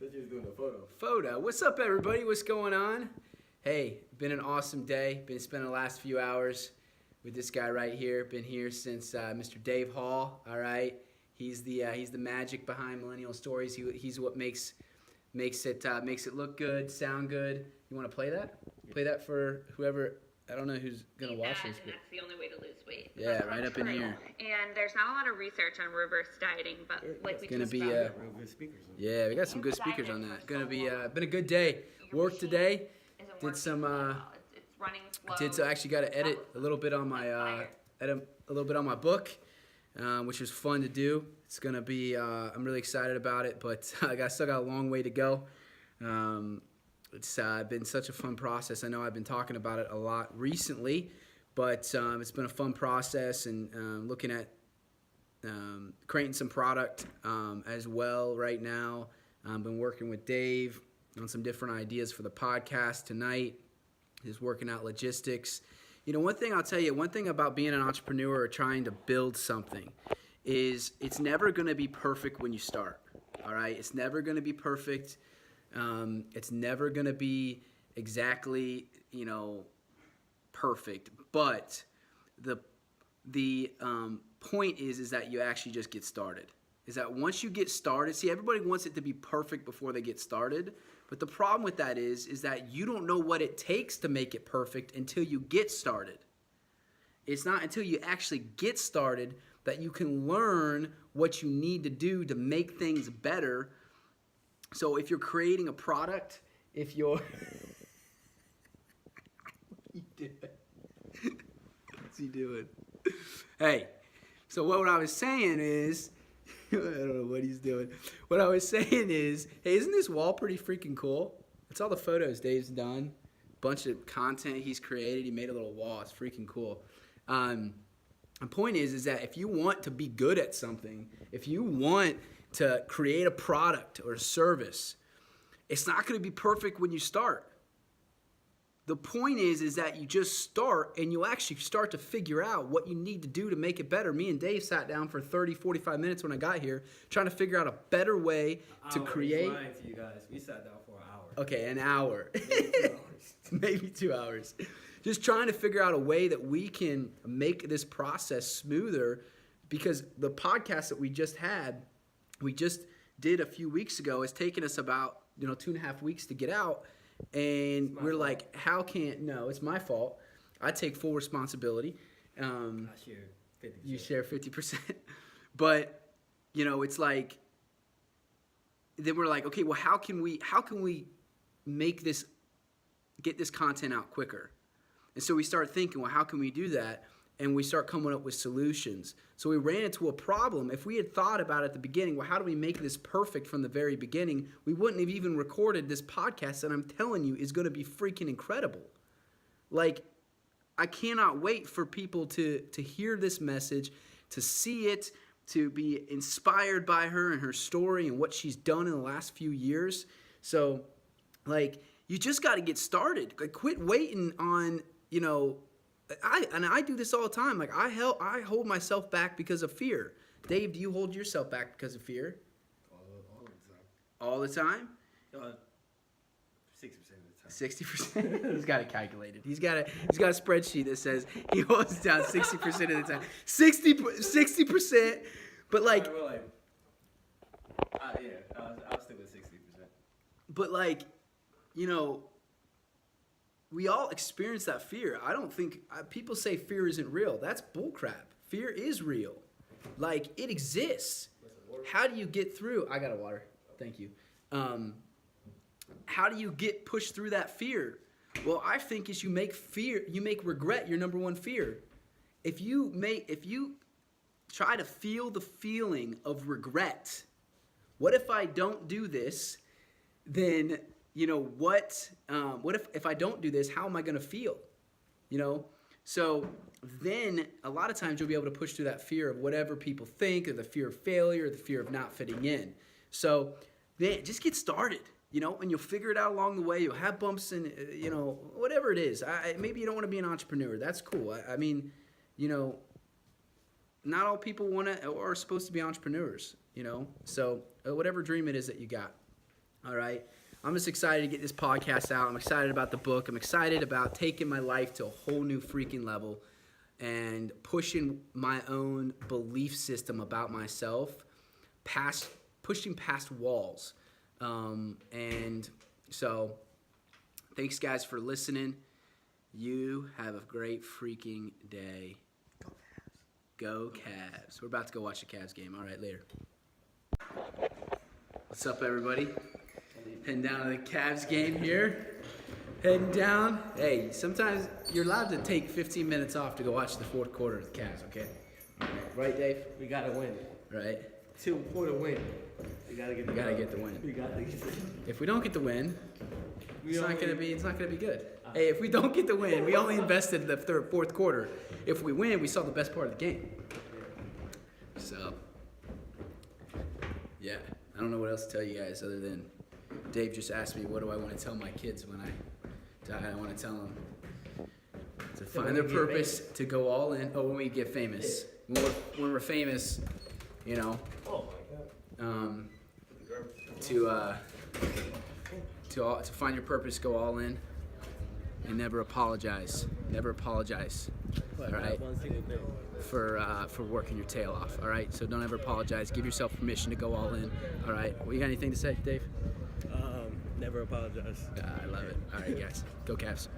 Thought you was doing a photo. Photo. What's up, everybody? What's going on? Hey, been an awesome day. Been spending the last few hours with this guy right here. Been here since Mr. Dave Hall. All right, he's the magic behind Millennial Stories. He's what makes it look good, sound good. You want to play that? Play that for whoever. I don't know who's gonna watch this. And that's the only way to lose weight. Yeah, That's right up true. in here. And there's not a lot of research on reverse dieting, but like we Gonna just be found, Real good speakers. Yeah, we got some good speakers on that. Gonna be been a good day. Worked today. isn't Did working some well. It's running slow. Did so actually got to edit a little bit on my book, which was fun to do. It's gonna be I'm really excited about it, but still got a long way to go. It's been such a fun process. I know I've been talking about it a lot recently, but it's been a fun process and looking at creating some product as well right now. I've been working with Dave on some different ideas for the podcast tonight. Just working out logistics. You know, one thing I'll tell you, one thing about being an entrepreneur or trying to build something is it's never going to be perfect when you start. All right? It's never going to be perfect. It's never going to be exactly, perfect. But the point is that you actually just get started. Is that once you get started, see, everybody wants it to be perfect before they get started. But the problem with that is that you don't know what it takes to make it perfect until you get started. It's not until you actually get started that you can learn what you need to do to make things better. So if you're creating a product, if you're... What's he doing? Hey, so what I was saying is... I don't know what he's doing. What I was saying is, hey, isn't this wall pretty freaking cool? It's all the photos Dave's done. Bunch of content he's created. He made a little wall. It's freaking cool. The point is that if you want to be good at something, if you want to create a product or a service, it's not going to be perfect when you start. The point is that you just start and you'll actually start to figure out what you need to do to make it better. Me and Dave sat down for 30, 45 minutes when I got here trying to figure out a better way to create. Lying to you guys. We sat down for an hour. Okay, an hour. Maybe 2 hours. Maybe 2 hours. Just trying to figure out a way that we can make this process smoother, because the podcast that we just did a few weeks ago, has taken us about 2.5 weeks to get out. And we're like, no, it's my fault. I take full responsibility. I share 50%. You share 50%. But, it's like, then we're like, okay, well, how can we get this content out quicker? And so we start thinking, well, how can we do that? And we start coming up with solutions. So we ran into a problem. If we had thought about at the beginning, well, how do we make this perfect from the very beginning? We wouldn't have even recorded this podcast that I'm telling you is going to be freaking incredible. Like, I cannot wait for people to hear this message, to see it, to be inspired by her and her story and what she's done in the last few years. So, like, you just got to get started. Like, quit waiting on, I do this all the time. Like, I hold myself back because of fear. Dave, do you hold yourself back because of fear? All the time? 60% of the time. 60%? He's got it calculated. He's got a spreadsheet that says he holds down 60% of the time. 60%, but like... I'll stick with 60%. But like, we all experience that fear. I don't think people say fear isn't real. That's bullcrap. Fear is real. Like, it exists. How do you get through? I got a water. Thank you. How do you get pushed through that fear? Well, I think is you make regret your number one fear. If you try to feel the feeling of regret, what if I don't do this? Then what if I don't do this, how am I going to feel? So then a lot of times you'll be able to push through that fear of whatever people think, or the fear of failure, or the fear of not fitting in. So then just get started, and you'll figure it out along the way. You'll have bumps and, whatever it is. Maybe you don't want to be an entrepreneur. That's cool. I mean, not all people want to or are supposed to be entrepreneurs, So whatever dream it is that you got. All right. I'm just excited to get this podcast out. I'm excited about the book. I'm excited about taking my life to a whole new freaking level and pushing my own belief system about myself, pushing past walls. And so, thanks guys for listening. You have a great freaking day. Go Cavs. We're about to go watch the Cavs game. All right, later. What's up, everybody? Heading down to the Cavs game here. Heading down. Hey, sometimes you're allowed to take 15 minutes off to go watch the fourth quarter of the Cavs, okay? Right, Dave? We gotta win. Right. For the win. We gotta get the win. Get the win. We gotta get the win. If we don't get the win, it's not gonna be good. Hey, if we don't get the win, we only invested in the fourth quarter. If we win, we saw the best part of the game. So, yeah, I don't know what else to tell you guys other than Dave just asked me, what do I want to tell my kids when I die? I want to tell them to find their purpose, to go all in. Oh, when we get famous. When we're famous, you know, to find your purpose, go all in, and never apologize. Never apologize. All right. For working your tail off. All right. So don't ever apologize. Give yourself permission to go all in. All right. Well, you got anything to say, Dave? Never apologize. I love it. All right, guys. Go Cavs.